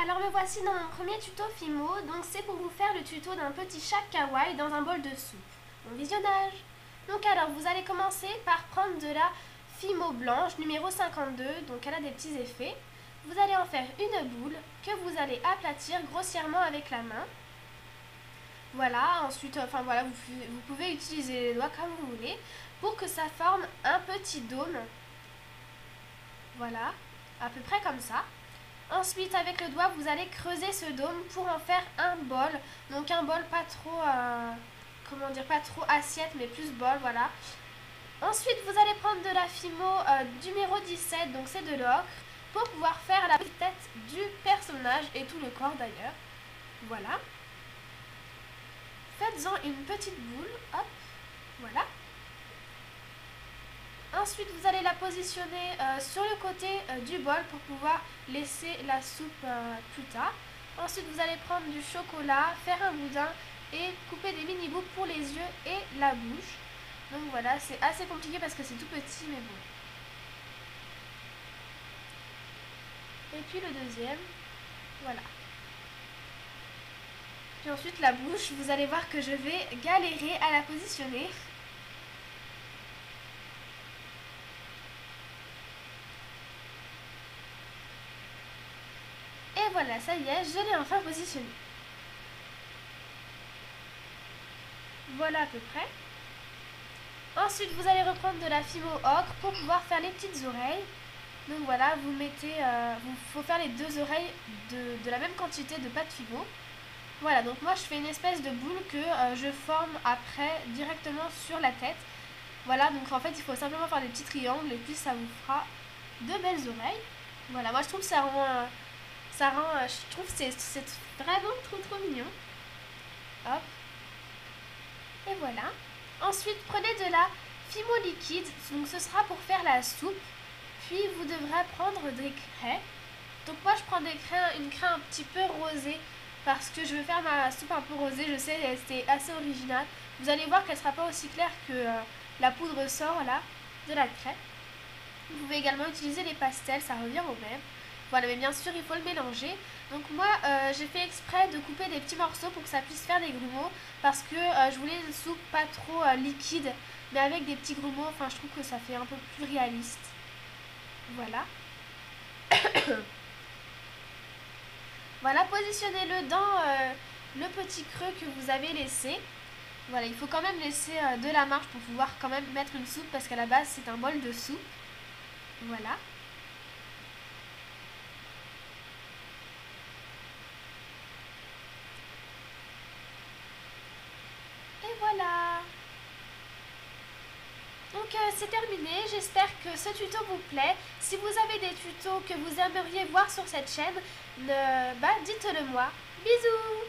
Alors me voici dans mon premier tuto Fimo, donc c'est pour vous faire le tuto d'un petit chat kawaii dans un bol de soupe. Bon visionnage. Donc alors vous allez commencer par prendre de la Fimo blanche numéro 52, donc elle a des petits effets. Vous allez en faire une boule que vous allez aplatir grossièrement avec la main. Voilà, ensuite, voilà, vous pouvez utiliser les doigts comme vous voulez pour que ça forme un petit dôme. Voilà, à peu près comme ça. Ensuite, avec le doigt, vous allez creuser ce dôme pour en faire un bol. Donc un bol pas trop, pas trop assiette, mais plus bol, voilà. Ensuite, vous allez prendre de la Fimo numéro 17, donc c'est de l'ocre, pour pouvoir faire la petite tête du personnage et tout le corps d'ailleurs. Voilà. Faites-en une petite boule, hop, voilà. Ensuite, vous allez la positionner sur le côté du bol pour pouvoir laisser la soupe plus tard. Ensuite, vous allez prendre du chocolat, faire un boudin et couper des mini bouts pour les yeux et la bouche. Donc voilà, c'est assez compliqué parce que c'est tout petit, mais bon. Et puis le deuxième, voilà. Puis ensuite la bouche, vous allez voir que je vais galérer à la positionner. Et voilà, ça y est, je l'ai enfin positionné. Voilà à peu près. Ensuite, vous allez reprendre de la Fimo ocre pour pouvoir faire les petites oreilles. Donc voilà, vous mettez, faut faire les deux oreilles de la même quantité de pâte Fimo. Voilà, donc moi je fais une espèce de boule que je forme après directement sur la tête. Voilà, donc en fait il faut simplement faire des petits triangles et puis ça vous fera de belles oreilles. Voilà, moi je trouve que je trouve que c'est vraiment trop mignon. Hop. Et voilà. Ensuite, prenez de la Fimo liquide, donc ce sera pour faire la soupe. Puis vous devrez prendre des craies. Donc moi je prends une craie un petit peu rosée parce que je veux faire ma soupe un peu rosée. Je sais, c'est assez original. Vous allez voir qu'elle ne sera pas aussi claire que la poudre sort là de la craie. Vous pouvez également utiliser les pastels, ça revient au même. Voilà, mais bien sûr il faut le mélanger. Donc moi j'ai fait exprès de couper des petits morceaux pour que ça puisse faire des grumeaux parce que je voulais une soupe pas trop liquide mais avec des petits grumeaux. Enfin je trouve que ça fait un peu plus réaliste. Voilà. Voilà, positionnez-le dans le petit creux que vous avez laissé. Voilà, il faut quand même laisser de la marge pour pouvoir quand même mettre une soupe parce qu'à la base c'est un bol de soupe. Voilà. Et voilà. Donc c'est terminé, j'espère que ce tuto vous plaît. Si vous avez des tutos que vous aimeriez voir sur cette chaîne, dites-le moi. Bisous!